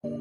What's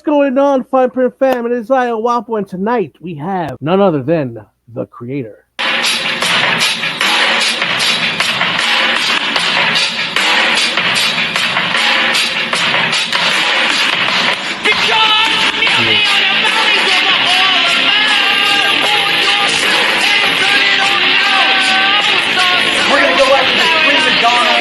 going on, Fine Print fam? It is I, Wapo, and tonight we have none other than the Creator. We're gonna go after the prima donna.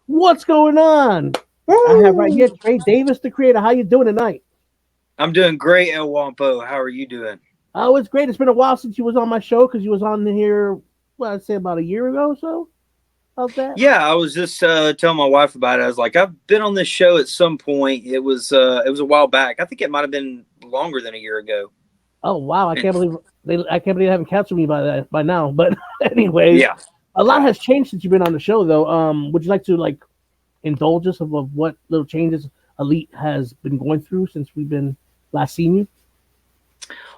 What's going on? I have right here Trey Davis, the Creator. How you doing tonight? I'm doing great, El Wampo. How are you doing? Oh, it's great. It's been a while since you was on my show because you was on here, well, I'd say about a year ago or so. How's that? Yeah, I was just telling my wife about it. I was like, I've been on this show at some point. It was a while back. I think it might have been longer than a year ago. Oh wow! I can't believe they haven't captured me by now. But anyway, Yeah, a lot has changed since you've been on the show, though. Would you like to indulge us of what little changes Elite has been going through since we've been last seen you?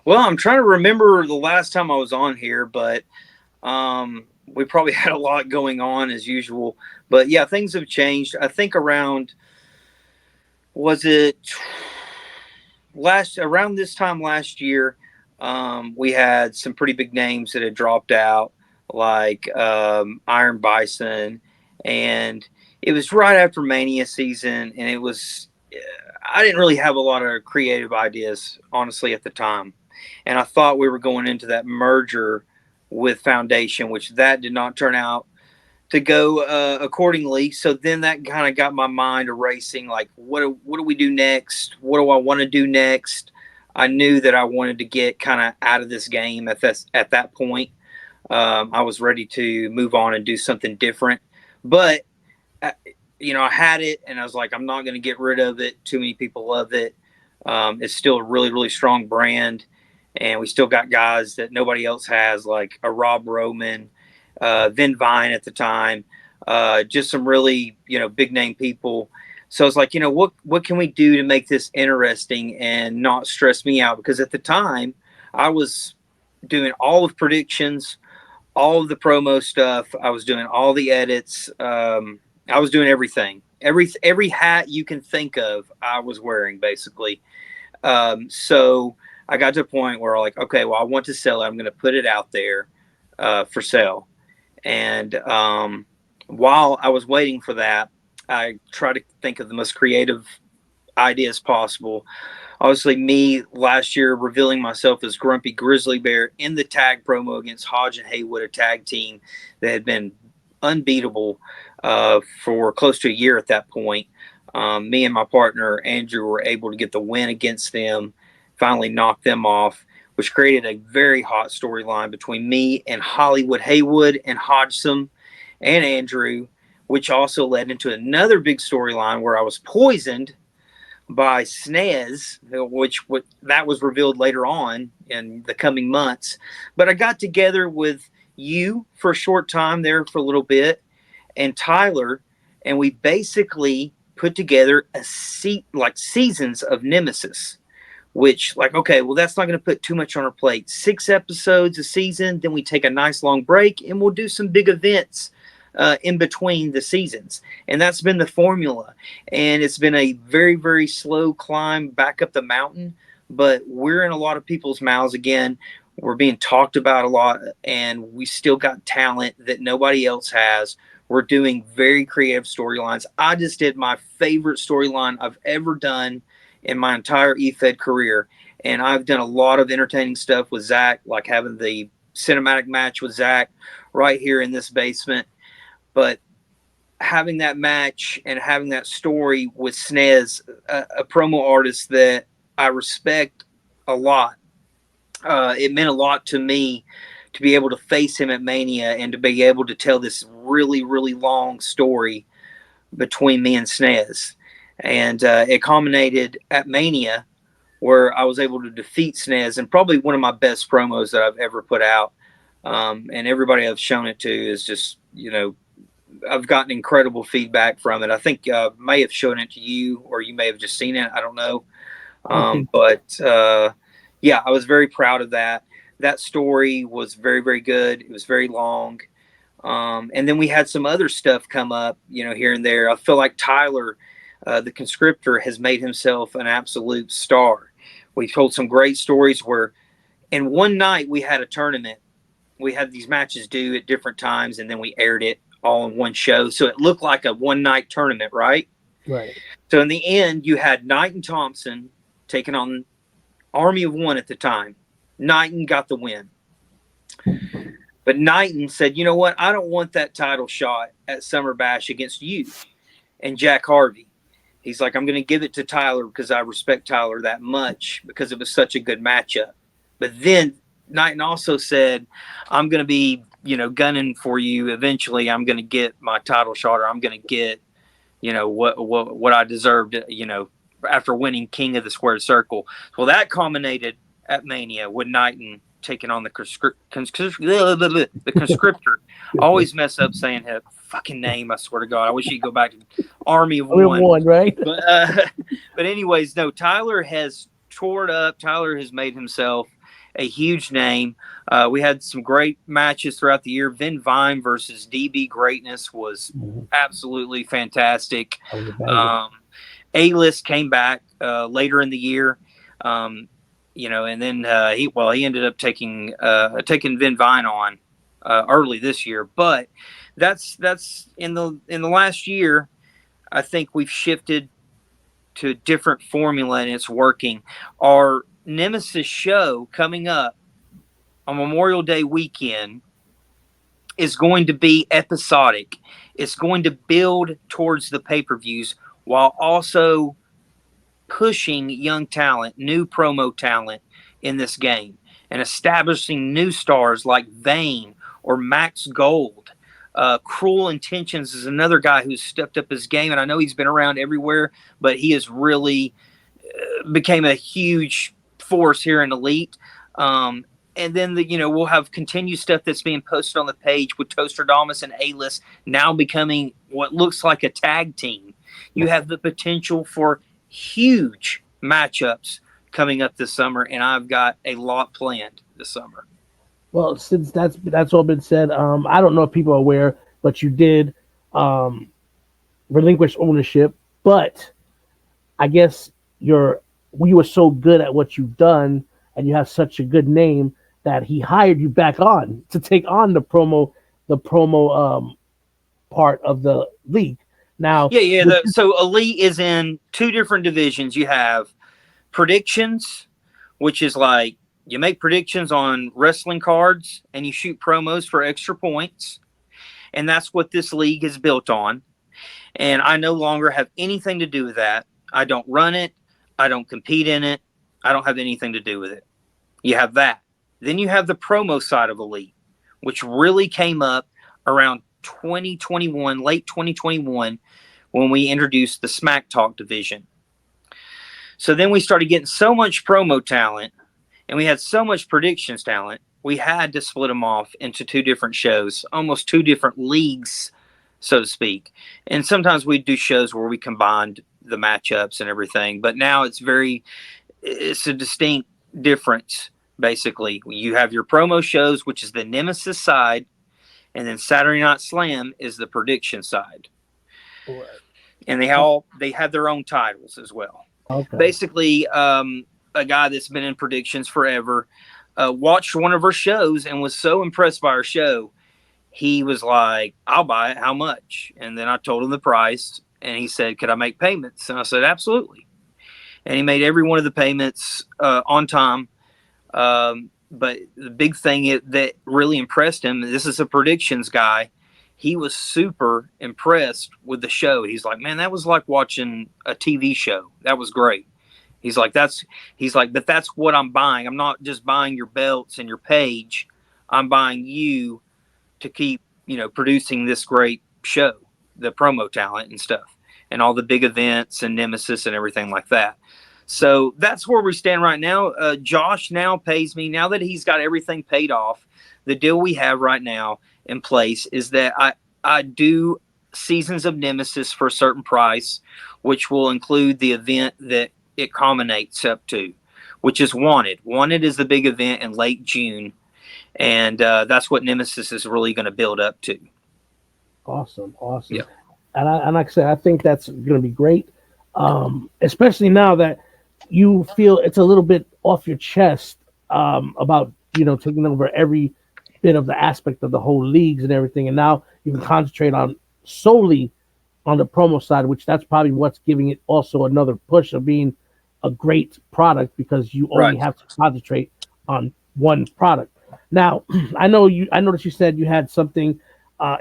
Well, I'm trying to remember the last time I was on here, but we probably had a lot going on as usual. But yeah, things have changed. I think around this time last year, we had some pretty big names that had dropped out, like Iron Bison, and it was right after Mania season, and I didn't really have a lot of creative ideas, honestly, at the time. And I thought we were going into that merger with Foundation, which that did not turn out to go accordingly. So then that kind of got my mind racing, like, what do we do next? What do I want to do next? I knew that I wanted to get kind of out of this game at that point. I was ready to move on and do something different. But, I had it, and I was like, I'm not going to get rid of it. Too many people love it. It's still a really, really strong brand. And we still got guys that nobody else has, like a Rob Roman, Vin Vine at the time, just some really, big name people. So I was like, what can we do to make this interesting and not stress me out? Because at the time I was doing all of predictions, all of the promo stuff. I was doing all the edits. I was doing everything. Every hat you can think of, I was wearing basically. So I got to a point where like, okay, well, I want to sell it. I'm going to put it out there for sale. And while I was waiting for that, I tried to think of the most creative ideas possible. Obviously, me last year revealing myself as Grumpy Grizzly Bear in the tag promo against Hodge and Haywood, a tag team that had been unbeatable for close to a year at that point. Me and my partner, Andrew, were able to get the win against them, finally knock them off, which created a very hot storyline between me and Hollywood Haywood and Hodgson and Andrew, which also led into another big storyline where I was poisoned by Snez, which that was revealed later on in the coming months. But I got together with you for a short time there for a little bit, and Tyler, and we basically put together seasons of Nemesis. Which, okay, well, that's not going to put too much on our plate. 6 episodes a season, then we take a nice long break, and we'll do some big events in between the seasons. And that's been the formula. And it's been a very, very slow climb back up the mountain, but we're in a lot of people's mouths again. We're being talked about a lot, and we still got talent that nobody else has. We're doing very creative storylines. I just did my favorite storyline I've ever done in my entire EFED career. And I've done a lot of entertaining stuff with Zach, like having the cinematic match with Zach right here in this basement. But having that match and having that story with Snez, a promo artist that I respect a lot, it meant a lot to me to be able to face him at Mania and to be able to tell this really, really long story between me and Snez. And it culminated at Mania where I was able to defeat Snez and probably one of my best promos that I've ever put out. And everybody I've shown it to is just, I've gotten incredible feedback from it. I think may have shown it to you, or you may have just seen it. I don't know. Okay. But yeah, I was very proud of that. That story was very, very good. It was very long. And then we had some other stuff come up, here and there. I feel like Tyler, the conscriptor, has made himself an absolute star. We told some great stories where, in one night, we had a tournament. We had these matches due at different times, and then we aired it all in one show. So it looked like a one night tournament, right? Right. So in the end, you had Knight and Thompson taking on Army of One at the time. Knighton got the win. But Knighton said, you know what? I don't want that title shot at Summer Bash against you and Jack Harvey. He's like, I'm going to give it to Tyler because I respect Tyler that much because it was such a good matchup. But then Knighton also said, I'm going to be, gunning for you. Eventually, I'm going to get my title shot, or I'm going to get, what I deserved, after winning King of the Squared Circle. Well, that culminated at Mania with Knighton taking on the conscriptor. I always mess up saying his fucking name. I swear to God, I wish you could go back to Army of We One. won, right? But anyways, no. Tyler has tore it up. Tyler has made himself a huge name. We had some great matches throughout the year. Vin Vine versus DB Greatness was absolutely fantastic. A-List came back later in the year. And then he ended up taking Vin Vine on early this year. But that's in the last year. I think we've shifted to a different formula, and it's working. Our Nemesis show coming up on Memorial Day weekend is going to be episodic. It's going to build towards the pay-per-views while also pushing young talent, new promo talent in this game, and establishing new stars like Vane or Max Gold. Cruel Intentions is another guy who's stepped up his game, and I know he's been around everywhere, but he has really became a huge force here in Elite. And then we'll have continued stuff that's being posted on the page with Toaster Damas and A-List now becoming what looks like a tag team. You have the potential for huge matchups coming up this summer, and I've got a lot planned this summer. Well, since that's all been said, I don't know if people are aware, but you did um, relinquish ownership. But I guess you were so good at what you've done, and you have such a good name that he hired you back on to take on the promo part of the league. Now, Yeah. So Elite is in two different divisions. You have predictions, which is like you make predictions on wrestling cards and you shoot promos for extra points. And that's what this league is built on. And I no longer have anything to do with that. I don't run it. I don't compete in it. I don't have anything to do with it. You have that. Then you have the promo side of Elite, which really came up around 2021, late 2021, when we introduced the Smack Talk division. So then we started getting so much promo talent and we had so much predictions talent, we had to split them off into two different shows, almost two different leagues, so to speak. And sometimes we do shows where we combined the matchups and everything, but now it's a distinct difference. Basically, you have your promo shows, which is the Nemesis side, and then Saturday Night Slam is the prediction side. right. And they have their own titles as well. Okay. Basically, a guy that's been in predictions forever, watched one of our shows and was so impressed by our show. He was like, "I'll buy it. How much?" And then I told him the price, and he said, "Could I make payments?" And I said, "Absolutely." And he made every one of the payments on time. But the big thing that really impressed him, this is a predictions guy. He was super impressed with the show. He's like, "Man, that was like watching a TV show. That was great." He's like, but that's what I'm buying. I'm not just buying your belts and your page. I'm buying you to keep, producing this great show, the promo talent and stuff, and all the big events and Nemesis and everything like that. So that's where we stand right now. Josh now pays me, now that he's got everything paid off. The deal we have right now in place is that I do seasons of Nemesis for a certain price, which will include the event that it culminates up to, which is Wanted. Wanted is the big event in late June, and that's what Nemesis is really going to build up to. Awesome, awesome. Yep. And like I said, I think that's going to be great, especially now that you feel it's a little bit off your chest about taking over every bit of the aspect of the whole leagues and everything, and now you can concentrate on solely on the promo side, which that's probably what's giving it also another push of being a great product because you only Right. have to concentrate on one product. Now, I know you. I noticed you said you had something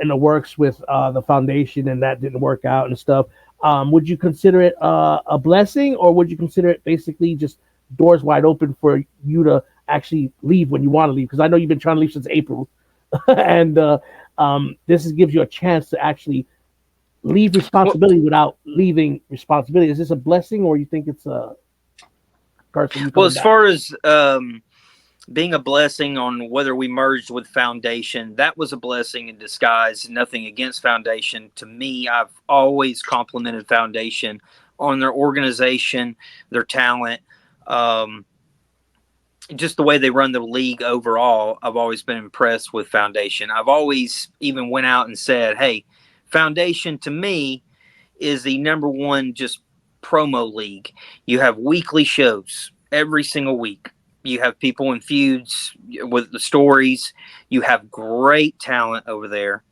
in the works with the foundation, and that didn't work out and stuff. Would you consider it a blessing, or would you consider it basically just doors wide open for you to actually leave when you want to leave? Because I know you've been trying to leave since April, and this gives you a chance to actually leave Well, responsibility without leaving responsibility. Is this a blessing, or you think it's a curse of you well, coming as back? far as being a blessing on whether we merged with Foundation, that was a blessing in disguise. Nothing against Foundation. To me, I've always complimented Foundation on their organization, their talent, um, just the way they run the league overall. I've always been impressed with Foundation. I've always even went out and said, "Hey, Foundation to me is the number one just promo league. You have weekly shows every single week. You have people in feuds with the stories. You have great talent over there,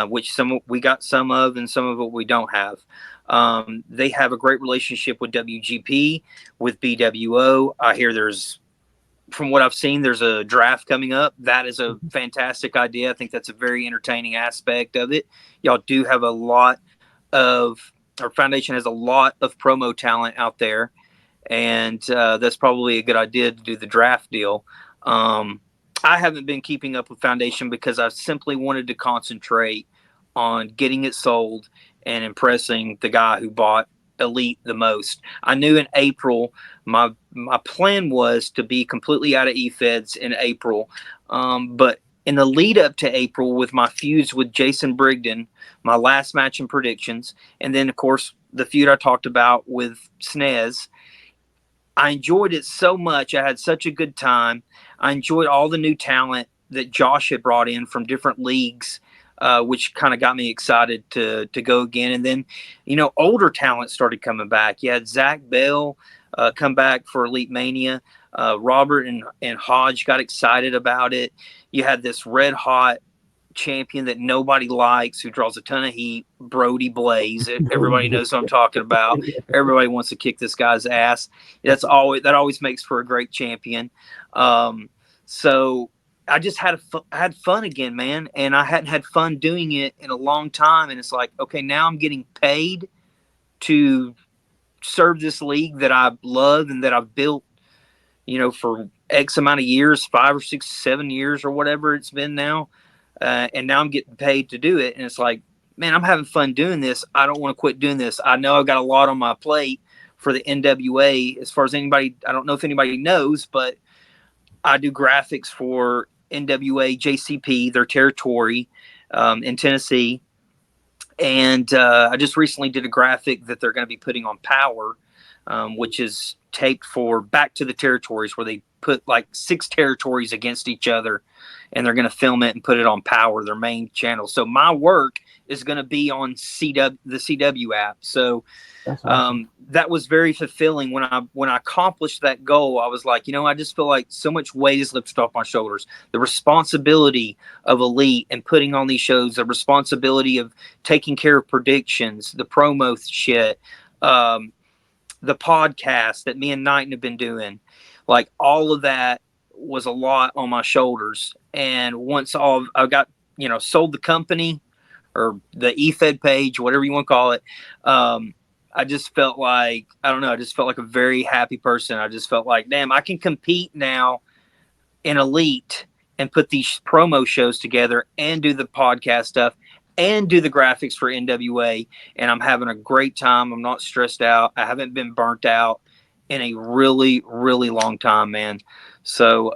which some we got some of, and some of it we don't have. They have a great relationship with WGP, with BWO. I hear from what I've seen, there's a draft coming up. That is a fantastic idea. I think that's a very entertaining aspect of it. Y'all do have a lot of our foundation has a lot of promo talent out there, and that's probably a good idea to do the draft deal. I haven't been keeping up with Foundation because I simply wanted to concentrate on getting it sold and impressing the guy who bought Elite the most. I knew in April my plan was to be completely out of eFeds in April, but in the lead up to April with my feuds with Jason Brigden, my last match in predictions, and then of course the feud I talked about with Snez. I enjoyed it so much. I had such a good time. I enjoyed all the new talent that Josh had brought in from different leagues, which kind of got me excited to go again. And then, older talent started coming back. You had Zach Bell come back for Elite Mania. Robert and Hodge got excited about it. You had this red hot champion that nobody likes who draws a ton of heat, Brody Blaze. Everybody knows what I'm talking about. Everybody wants to kick this guy's ass. That always makes for a great champion. So I just had fun again, man, and I hadn't had fun doing it in a long time. And it's like, okay, now I'm getting paid to serve this league that I love and that I've built, for X amount of years, 5 or 6, 7 years or whatever it's been now. And now I'm getting paid to do it. And it's like, man, I'm having fun doing this. I don't want to quit doing this. I know I've got a lot on my plate for the NWA. As far as anybody, I don't know if anybody knows, but I do graphics for NWA JCP, their territory in Tennessee. And I just recently did a graphic that they're going to be putting on Power, which is taped for Back to the Territories, where they put like 6 territories against each other, and they're going to film it and put it on Power, their main channel. So my work is going to be on the CW app. So That's awesome. that was very fulfilling. When I accomplished that goal, I was like, I just feel like so much weight is lifted off my shoulders. The responsibility of Elite and putting on these shows, the responsibility of taking care of predictions, the promo shit, um, the podcast that me and Knighton have been doing, like all of that was a lot on my shoulders. And once I got, sold the company or the eFed page, whatever you want to call it, um, I just felt like, I don't know, I just felt like a very happy person. I just felt like, damn, I can compete now in Elite and put these promo shows together and do the podcast stuff and do the graphics for NWA. And I'm having a great time. I'm not stressed out. I haven't been burnt out in a really, really long time, man. So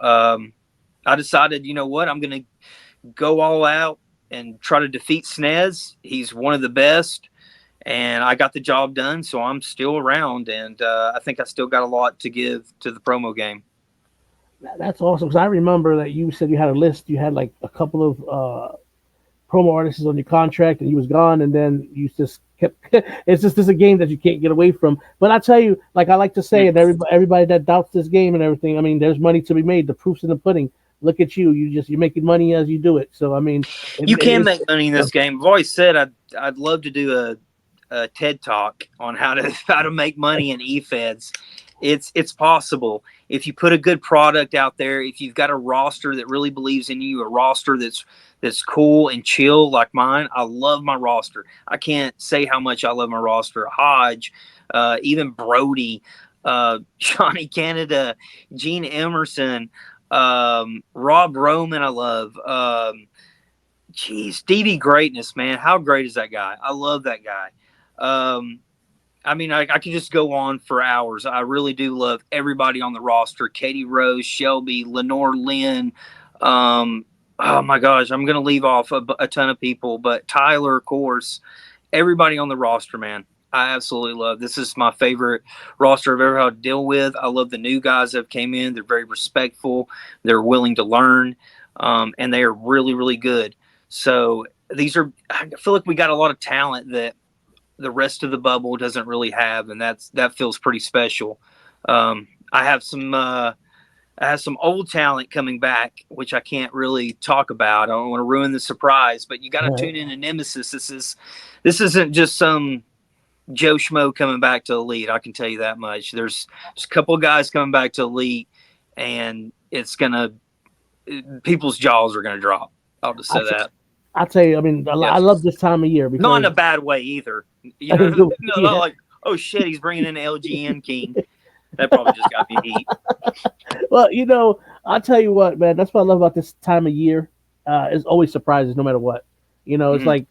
I decided, you know what? I'm going to go all out and try to defeat Snez. He's one of the best. And I got the job done, so I'm still around. And I think I still got a lot to give to the promo game. That's awesome. Because I remember that you said you had a list. You had like a couple of promo artists on your contract, and you was gone, and then you just kept. It's just this a game that you can't get away from. But I tell you, like I like to say, and everybody that doubts this game and everything, I mean, there's money to be made. The proof's in the pudding. Look at you. You're making money as you do it. So I mean, you can make money in this game. I've always said I'd love to do a TED talk on how to make money in eFeds. It's possible if you put a good product out there. If you've got a roster that really believes in you, a roster that's cool and chill like mine. I love my roster. I can't say how much I love my roster. Hodge, even Brody, Johnny Canada, Gene Emerson, Rob Roman. I love. Stevie Greatness, man. How great is that guy? I love that guy. I mean, I could just go on for hours. I really do love everybody on the roster. Katie Rose, Shelby, Lenore Lynn. Oh, my gosh. I'm going to leave off a ton of people. But Tyler, of course. Everybody on the roster, man. I absolutely love. This is my favorite roster I've ever had to deal with. I love the new guys that have came in. They're very respectful. They're willing to learn. And they are really, really good. So I feel like we got a lot of talent that the rest of the bubble doesn't really have, and that feels pretty special. I have some old talent coming back, which I can't really talk about. I don't want to ruin the surprise, but you got to tune in to Nemesis. This isn't just some Joe Schmo coming back to Elite. I can tell you that much. There's a couple of guys coming back to Elite, and people's jaws are gonna drop. I'll just say that. I'll tell you, I mean, I love this time of year because not in a bad way either. You know, not like, oh shit, he's bringing in LGN King. That probably just got me heat. Well, I'll tell you what, man. That's what I love about this time of year. It's always surprises, no matter what. It's like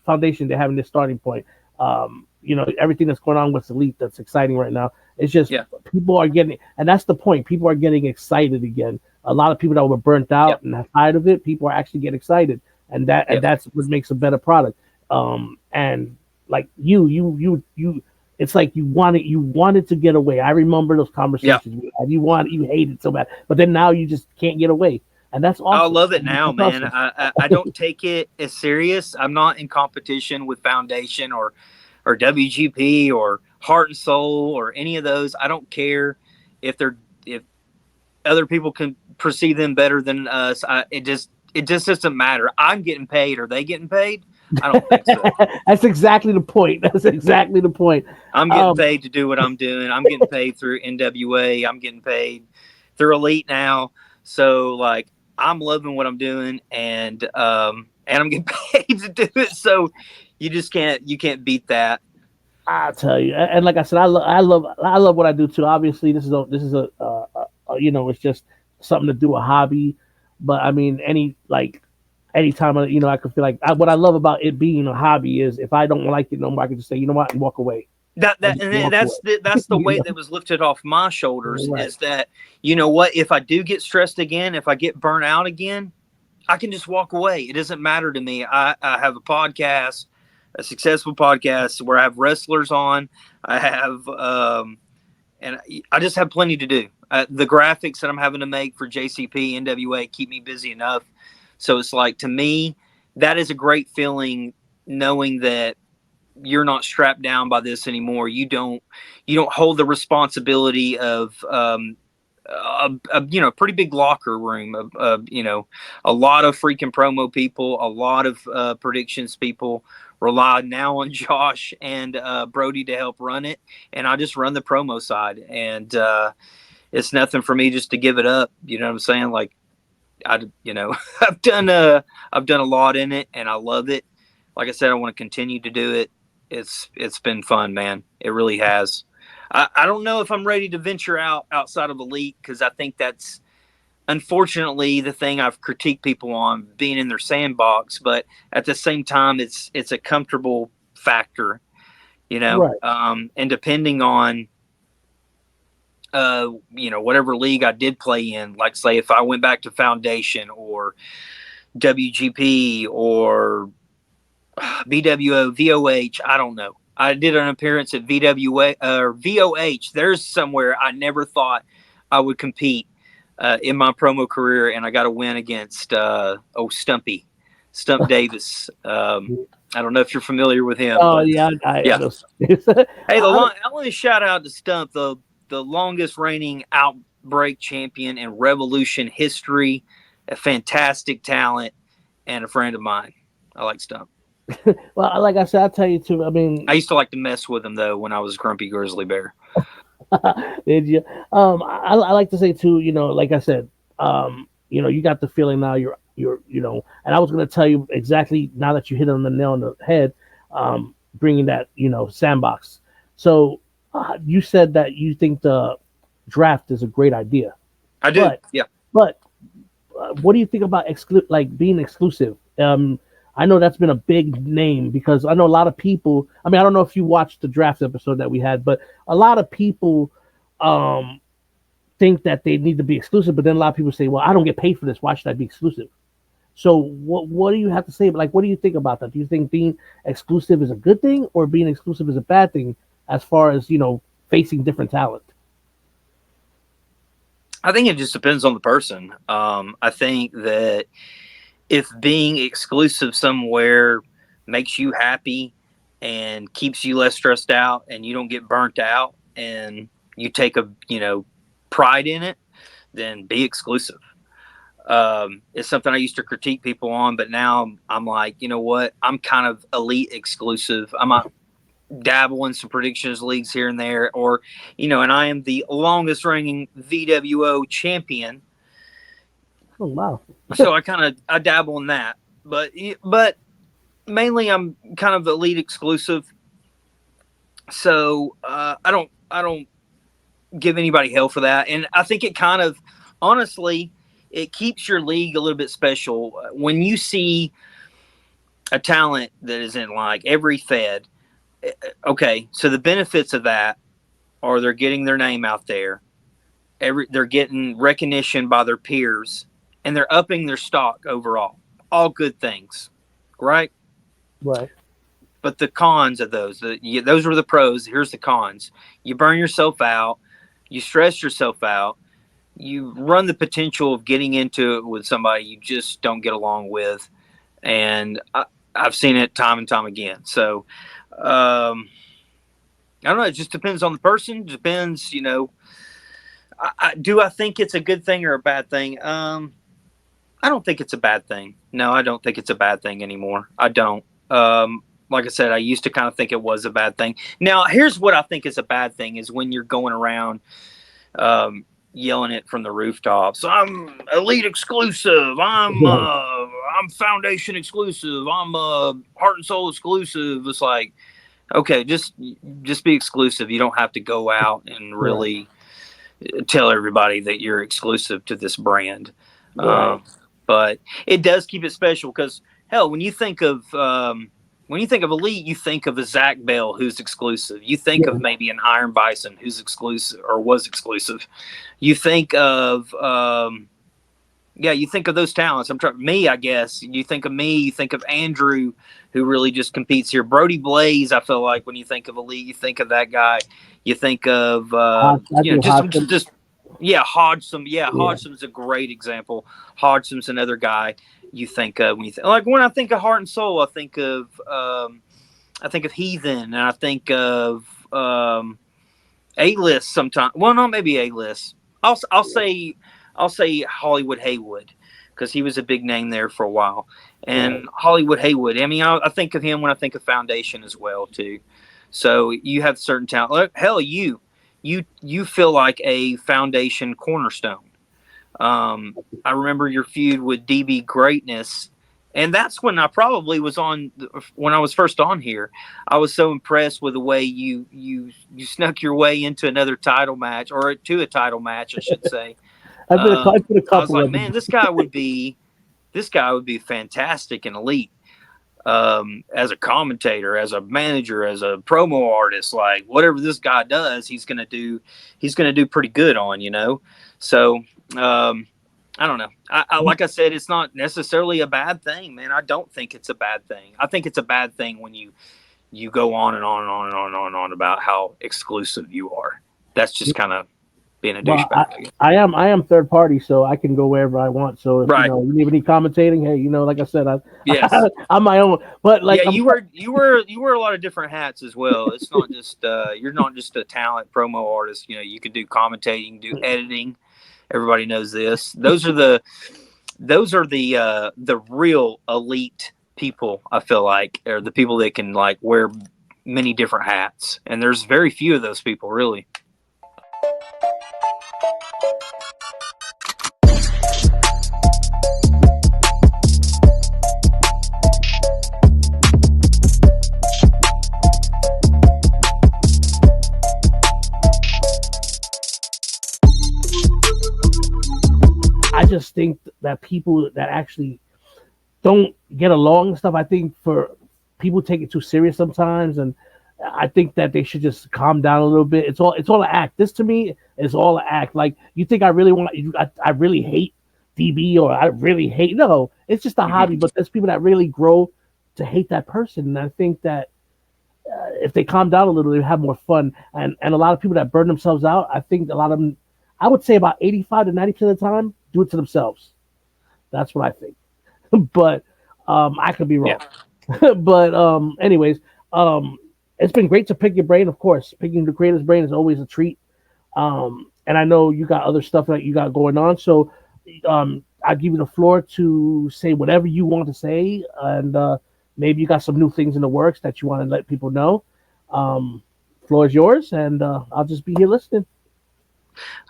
Foundation. They're having this starting point. Everything that's going on with Elite that's exciting right now. It's just people are getting, and that's the point. People are getting excited again. A lot of people that were burnt out and tired of it, people are actually getting excited, and that's what makes a better product. And like you, it's like you wanted to get away. I remember those conversations we had. You hated so bad, but then now you just can't get away, and that's awesome. I love it now, man. I don't take it as serious. I'm not in competition with Foundation or WGP or Heart and Soul or any of those. I don't care if other people can perceive them better than us. It just doesn't matter. I'm getting paid. Are they getting paid? I don't think so. That's exactly the point. I'm getting paid to do what I'm doing. I'm getting paid through NWA. I'm getting paid through Elite now. So like, I'm loving what I'm doing, and I'm getting paid to do it. So you can't beat that. I tell you, and like I said, I love what I do too. Obviously, this is a it's just something to do, a hobby. But I mean, anytime I could feel like what I love about it being a hobby is if I don't like it no more, I can just say, you know what, and walk away. That's the weight that was lifted off my shoulders. Right. Is that, you know what, if I do get stressed again, if I get burnt out again, I can just walk away. It doesn't matter to me. I have a podcast, a successful podcast where I have wrestlers on. I have and I just have plenty to do. The graphics that I'm having to make for JCP, NWA keep me busy enough. So it's like, to me, that is a great feeling, knowing that you're not strapped down by this anymore. You don't hold the responsibility of pretty big locker room of a lot of freaking promo people, a lot of predictions people rely now on Josh and Brody to help run it, and I just run the promo side, and it's nothing for me just to give it up. You know what I'm saying? Like I've done a lot in it, and I love it. Like I said, I want to continue to do it. It's been fun, man. It really has. I don't know if I'm ready to venture outside of Elite, because I think that's unfortunately the thing I've critiqued people on, being in their sandbox. But at the same time, it's a comfortable factor, Right. and depending on whatever league I did play in, like say if I went back to Foundation or WGP or BWO, VOH, I don't know. I did an appearance at VWA or VOH. There's somewhere I never thought I would compete in my promo career, and I got a win against Stump Davis. I don't know if you're familiar with him, Oh but yeah, I yeah. know. Hey, I, I want to shout out to Stump, the longest reigning Outbreak champion in Revolution history, a fantastic talent, and a friend of mine. I like Stump. well, like I said, I tell you too. I mean, I used to like to mess with him though when I was Grumpy Grizzly Bear. did you? I like to say too. Like I said, you got the feeling now. And I was going to tell you exactly now that you hit on the nail on the head, bringing that sandbox. So you said that you think the draft is a great idea, I do. but Yeah. but what do you think about like being exclusive? I know that's been a big name because I know a lot of people. I mean, I don't know if you watched the draft episode that we had, but a lot of people um, think that they need to be exclusive. But then a lot of people say, "Well, I don't get paid for this. Why should I be exclusive?" So, what do you have to say? Like, what do you think about that? Do you think being exclusive is a good thing, or being exclusive is a bad thing, as far as facing different talent? I think it just depends on the person. I think that if being exclusive somewhere makes you happy and keeps you less stressed out, and you don't get burnt out, and you take a pride in it, then be exclusive. It's something I used to critique people on, but now I'm like, you know what? I'm kind of elite exclusive. I'm not dabble in some predictions leagues here and there, or and I am the longest reigning VWO champion, Oh wow! so I dabble in that, but mainly I'm kind of elite exclusive. So I don't give anybody hell for that, and I think it kind of honestly it keeps your league a little bit special when you see a talent that is in like every Fed. Okay, so the benefits of that are they're getting their name out there. They're getting recognition by their peers, and they're upping their stock overall. All good things, right? Right. But the cons of those were the pros. Here's the cons: you burn yourself out, you stress yourself out, you run the potential of getting into it with somebody you just don't get along with, and I've seen it time and time again. So I don't know. It just depends on the person. It depends, do I think it's a good thing or a bad thing? I don't think it's a bad thing. No, I don't think it's a bad thing anymore. I don't. Like I said, I used to kind of think it was a bad thing. Now, here's what I think is a bad thing: is when you're going around yelling it from the rooftops. I'm elite exclusive. I'm foundation exclusive. I'm heart and soul exclusive. It's like, okay, just be exclusive. You don't have to go out and Right. really tell everybody that you're exclusive to this brand. Right. But it does keep it special because hell, when you think of elite, you think of a Zach Bell who's exclusive. You think of Yeah. maybe an Iron Bison who's exclusive or was exclusive. You think of you think of those talents. I'm trying me, I guess. You think of me. You think of Andrew, who really just competes here. Brody Blaze. I feel like when you think of elite, you think of that guy. You think of I do Hodgson. just yeah, Hodgson. Yeah, Yeah. Hodgson's a great example. Hodgson's another guy. you think of when you like when I think of Heart and Soul, I think of Heathen, and I think of A list sometimes. Well, not maybe A list. I'll say Hollywood Haywood because he was a big name there for a while. Right. And Hollywood Haywood. I mean, I think of him when I think of Foundation as well too. So you have certain talent. Look, hell, you feel like a Foundation cornerstone. I remember your feud with DB Greatness, and that's when I probably was on when I was first on here. I was so impressed with the way you snuck your way into another title match or to a title match, I should say. I've been a I was couple like, of them. man, this guy would be fantastic and elite as a commentator, as a manager, as a promo artist. Like whatever this guy does, he's gonna do pretty good on, you know. So um, I don't know. I like I said, it's not necessarily a bad thing, man. I don't think it's a bad thing. I think it's a bad thing when you go on and on and on and on and on and on about how exclusive you are. That's just kind of being a Well, douchebag. I am third party, so I can go wherever I want. So if Right. you need any commentating, hey, like I said, Yes. I'm my own. But Yeah, like you wear a lot of different hats as well. It's not just you're not just a talent promo artist. You know, you can do commentating, do editing. Everybody knows this. Those are the real elite people. I feel like are the people that can like wear many different hats, and there's very few of those people really. I just think that people that actually don't get along and stuff. I think for people take it too serious sometimes, and I think that they should just calm down a little bit. It's all an act. This to me is all an act. Like you think I really want I really hate DB or I really hate no. It's just a hobby. Mm-hmm. But there's people that really grow to hate that person, and I think that if they calm down a little, they have more fun. And a lot of people that burn themselves out, I think a lot of them, I would say about 85 to 90% of the time, do it to themselves. That's what I think. But I could be Yeah. wrong. But anyways, um, it's been great to pick your brain. Of course, picking the creator's brain is always a treat. And I know you got other stuff that you got going on, so I give you the floor to say whatever you want to say, and maybe you got some new things in the works that you want to let people know. Um, Floor is yours, and I'll just be here listening.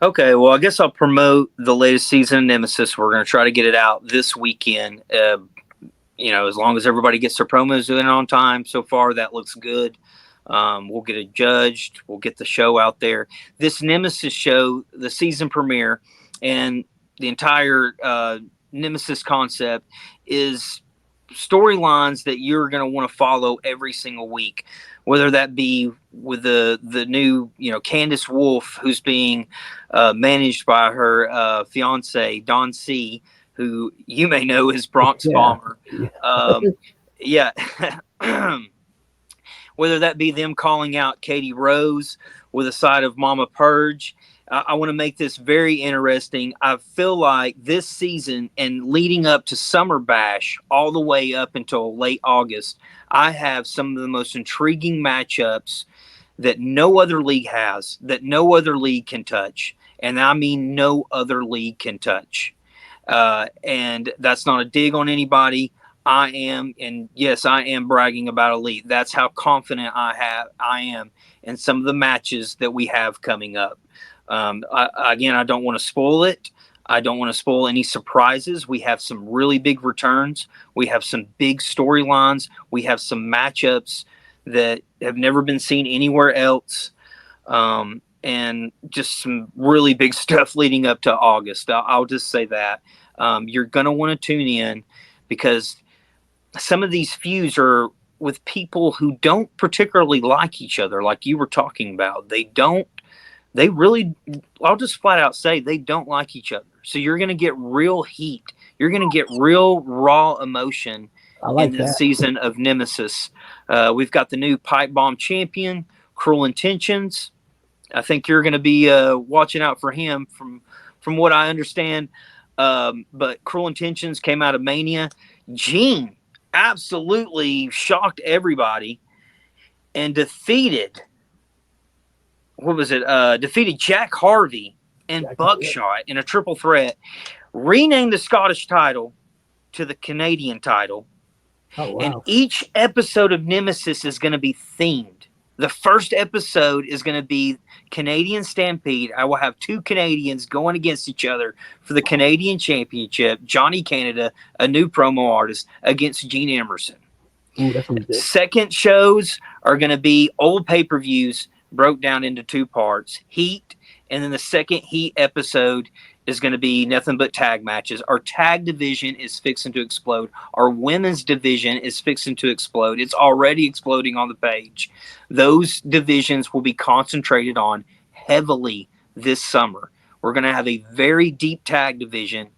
Okay, well, I guess I'll promote the latest season of Nemesis. We're going to try to get it out this weekend. As long as everybody gets their promos in on time, so far that looks good. We'll get it judged. We'll get the show out there. This Nemesis show, the season premiere, and the entire Nemesis concept is storylines that you're going to want to follow every single week, whether that be with the new Candace Wolf, who's being managed by her fiance Don C, who you may know as Bronx Yeah, Bomber. yeah. um, yeah. Whether that be them calling out Katie Rose with a side of Mama Purge. I want to make this very interesting. I feel like this season and leading up to Summer Bash, all the way up until late August, I have some of the most intriguing matchups that no other league has, that no other league can touch. And I mean, no other league can touch. And that's not a dig on anybody. I am, and yes, I am bragging about Elite. That's how confident I am in some of the matches that we have coming up. Again, I don't want to spoil it. I don't want to spoil any surprises. We have some really big returns. We have some big storylines. We have some matchups that have never been seen anywhere else. And just some really big stuff leading up to August. I'll just say that. You're going to want to tune in because some of these feuds are with people who don't particularly like each other, like you were talking about. They really, I'll just flat out say they don't like each other. So you're going to get real heat. You're going to get real raw emotion I in like the that. season of Nemesis. We've got the new Pipe Bomb champion, Cruel Intentions. I think you're going to be watching out for him from what I understand. But Cruel Intentions came out of Mania. Gene absolutely shocked everybody and defeated, what was it? Defeated Jack Harvey and Buckshot in a triple threat. Renamed the Scottish title to the Canadian title. Oh And wow! each episode of Nemesis is going to be themed. The first episode is going to be Canadian Stampede. I will have two Canadians going against each other for the Canadian Championship. Johnny Canada, a new promo artist, against Gene Emerson. Ooh, that's good. Second shows are going to be old pay-per-views broke down into two parts. Heat, and then the second Heat episode is going to be nothing but tag matches. Our tag division is fixing to explode. Our women's division is fixing to explode. It's already exploding on the page. Those divisions will be concentrated on heavily this summer. We're going to have a very deep tag division,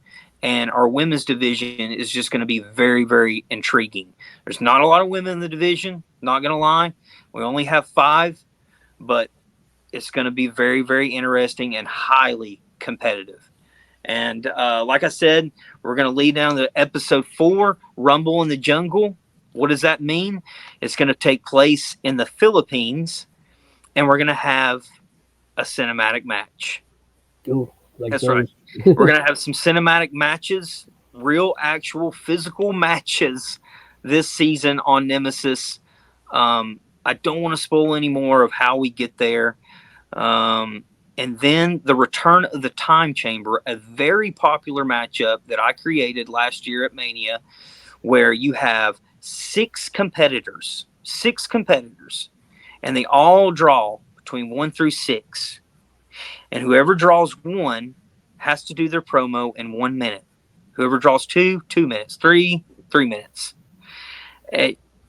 and our women's division is just going to be very, very intriguing. There's not a lot of women in the division, not going to lie. We only have 5, but it's going to be very, very interesting and highly competitive. And like I said, we're going to lead down to episode 4, Rumble in the Jungle. What does that mean? It's going to take place in the Philippines, and we're going to have a cinematic match. Ooh, That's right. We're going to have some cinematic matches, real, actual, physical matches this season on Nemesis. I don't want to spoil any more of how we get there. And then the return of the Time Chamber, a very popular matchup that I created last year at Mania, where you have 6 competitors, and they all draw between 1 through 6. And whoever draws 1 has to do their promo in 1 minute. Whoever draws 2, 2 minutes. 3, 3 minutes.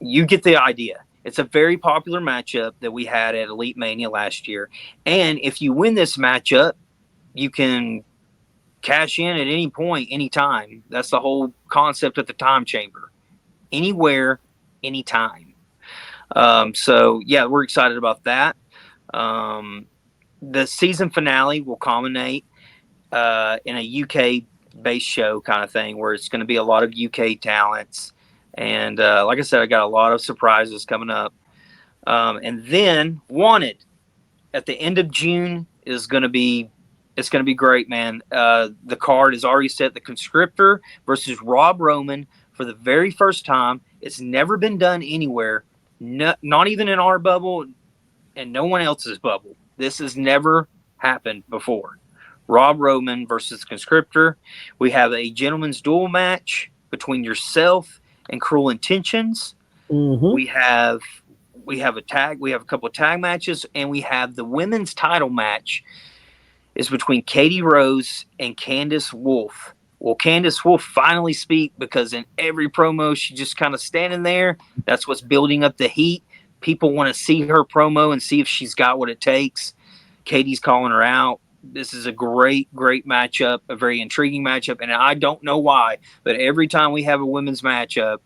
You get the idea. It's a very popular matchup that we had at Elite Mania last year. And if you win this matchup, you can cash in at any point, anytime. That's the whole concept of the Time Chamber. Anywhere, anytime. So, yeah, we're excited about that. The season finale will culminate in a UK-based show kind of thing where it's going to be a lot of UK talents. And like I said, I got a lot of surprises coming up. And then Wanted at the end of June is going to be great, man. The card is already set. The Conscriptor versus Rob Roman for the very first time. It's never been done anywhere, not even in our bubble and no one else's bubble. This has never happened before. Rob Roman versus Conscriptor. We have a gentleman's duel match between yourself and Cruel Intentions. Mm-hmm. We have a couple of tag matches, and we have the women's title match is between Katie Rose and Candice Wolf. Well, Candice Wolf finally speak because in every promo she's just kind of standing there. That's what's building up the heat. People want to see her promo and see if she's got what it takes. Katie's calling her out. This is a great, great matchup, a very intriguing matchup. And I don't know why, but every time we have a women's matchup,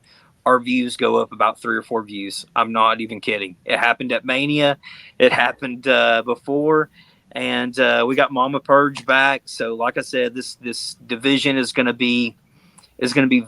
our views go up about 3 or 4 views. I'm not even kidding. It happened at Mania. It happened before. And we got Mama Purge back. So like I said, this division is going to be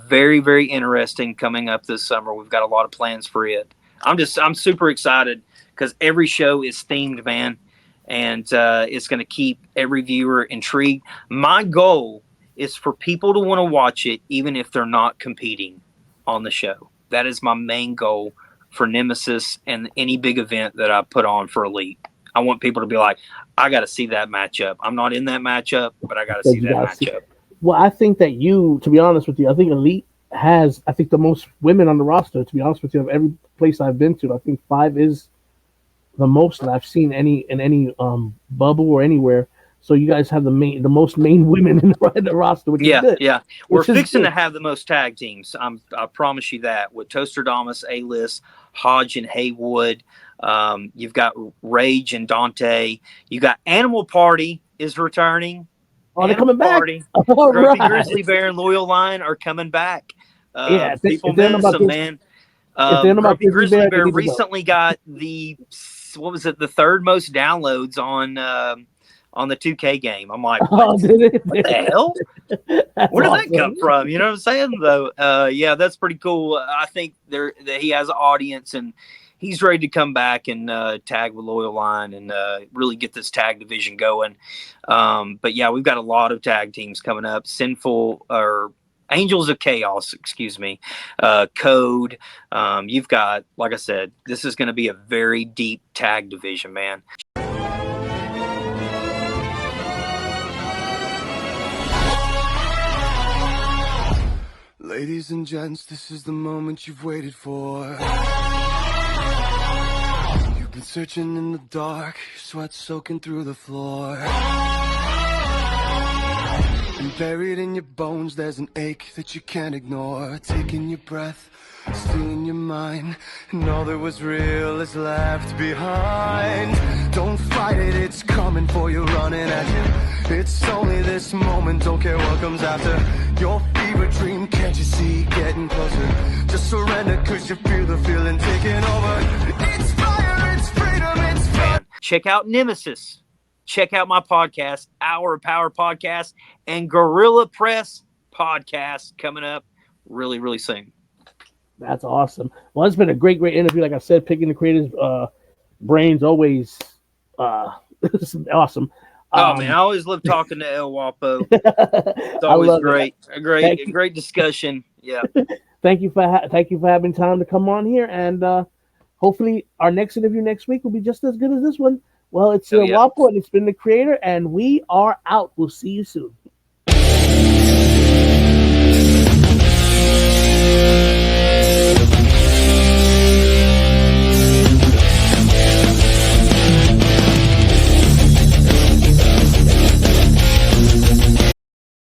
very, very interesting coming up this summer. We've got a lot of plans for it. I'm super excited because every show is themed, man. And it's going to keep every viewer intrigued. My goal is for people to want to watch it, even if they're not competing on the show. That is my main goal for Nemesis and any big event that I put on for Elite. I want people to be like, I got to see that matchup. I'm not in that matchup, but I got to see that matchup. Well, I think that to be honest with you, I think Elite has, the most women on the roster, to be honest with you, of every place I've been to. I think 5 is the most that I've seen in any bubble or anywhere. So you guys have the most main women in the roster, which is good. Yeah. We're fixing to have the most tag teams. I promise you that. With Toasterdamus, A-List, Hodge and Haywood. You've got Rage and Dante. You got Animal Party is returning. Oh, they're coming back. Grumpy Grizzly Bear and Loyal Lion are coming back. People miss them, man. Grumpy Grizzly Bear recently got the 3rd most downloads on the 2K game. I'm like, what? Oh, did it? What the hell? That's Where did awesome. that come from? You know what I'm saying? Though, yeah, that's pretty cool. I think that he has an audience, and he's ready to come back and tag with Loyal Line and really get this tag division going. But yeah, we've got a lot of tag teams coming up. Sinful or Angels of Chaos, excuse me. Code. You've got, like I said, this is going to be a very deep tag division, man. Ladies and gents, this is the moment you've waited for. You've been searching in the dark, your sweat soaking through the floor. And buried in your bones, there's an ache that you can't ignore. Taking your breath, stealing your mind, and all that was real is left behind. Don't fight it, it's coming for you, running at you. It's only this moment, don't care what comes after. Your fever dream, can't you see, getting closer? Just surrender, cause you feel the feeling taking over. It's fire, it's freedom, it's fun. Check out Nemesis. Check out my podcast, Hour of Power Podcast, and Gorilla Press Podcast coming up really, really soon. That's awesome. Well, it's been a great interview. Like I said, picking the creators' brains always awesome. Oh man, I always love talking to El Wapo. It's always great. A great discussion. Yeah. Thank you for having time to come on here, and hopefully our next interview next week will be just as good as this one. Well, it's Wapo, and it's been the creator, and we are out. We'll see you soon.